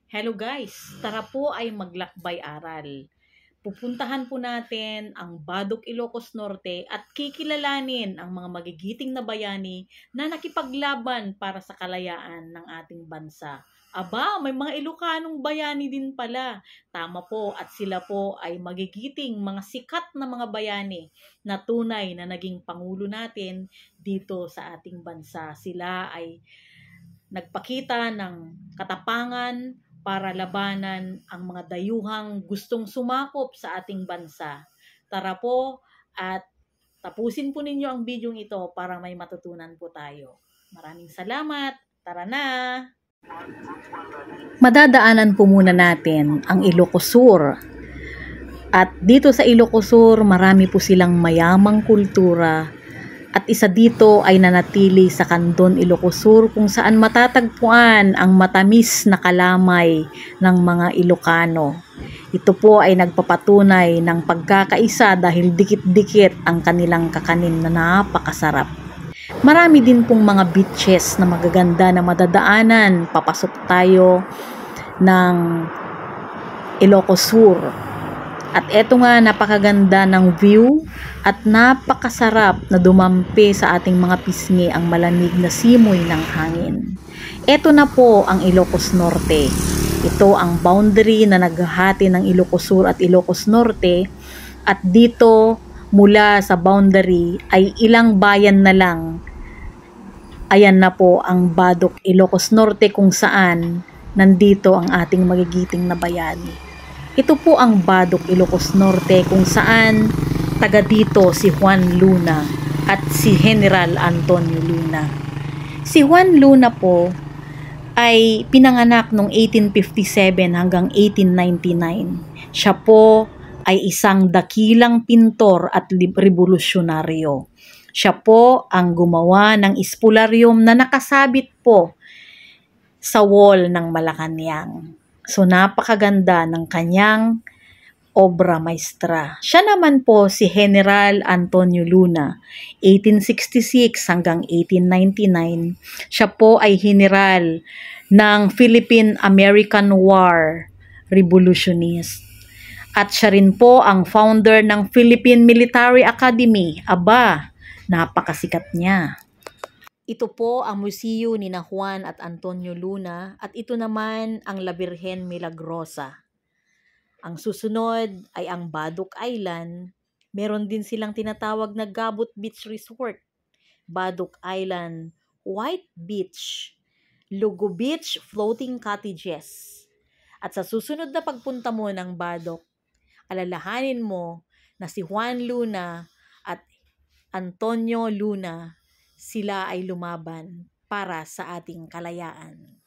Hello guys, tara po ay maglakbay aral. Pupuntahan po natin ang Badok Ilocos Norte at kikilalanin ang mga magigiting na bayani na nakipaglaban para sa kalayaan ng ating bansa. Aba, may mga Ilocanong bayani din pala. Tama po, at sila po ay magigiting mga sikat na mga bayani na tunay na naging pangulo natin dito sa ating bansa. Sila ay nagpakita ng katapangan para labanan ang mga dayuhang gustong sumakop sa ating bansa. Tara po at tapusin po ninyo ang video ito para may matutunan po tayo. Maraming salamat. Tara na! Madadaanan po muna natin ang Ilocos Sur. At dito sa Ilocos Sur, marami po silang mayamang kultura. At isa dito ay nanatili sa Kandon, Ilocos Sur kung saan matatagpuan ang matamis na kalamay ng mga Ilocano. Ito po ay nagpapatunay ng pagkakaisa dahil dikit-dikit ang kanilang kakanin na napakasarap. Marami din pong mga beaches na magaganda na madadaanan. Papasok tayo ng Ilocos Sur. At eto nga, napakaganda ng view at napakasarap na dumampi sa ating mga pisngi ang malamig na simoy ng hangin. Eto na po ang Ilocos Norte. Ito ang boundary na naghahati ng Ilocos Sur at Ilocos Norte. At dito, mula sa boundary ay ilang bayan na lang. Ayan na po ang Badok Ilocos Norte kung saan nandito ang ating magigiting na bayani. Ito po ang Badok Ilocos Norte kung saan taga dito si Juan Luna at si General Antonio Luna. Si Juan Luna po ay pinanganak noong 1857 hanggang 1899. Siya po ay isang dakilang pintor at revolusyonaryo. Siya po ang gumawa ng espularyum na nakasabit po sa wall ng Malacanang. So, napakaganda ng kanyang obra maestra. Siya naman po si General Antonio Luna, 1866 hanggang 1899. Siya po ay general ng Philippine-American War Revolutionist. At siya rin po ang founder ng Philippine Military Academy. Aba, napakasikat niya. Ito po ang museo ni Juan at Antonio Luna at ito naman ang La Virgen Milagrosa. Ang susunod ay ang Badok Island. Meron din silang tinatawag na Gabot Beach Resort, Badok Island, White Beach, Lugo Beach Floating Cottages. At sa susunod na pagpunta mo ng Badok, alalahanin mo na si Juan Luna at Antonio Luna, sila ay lumaban para sa ating kalayaan.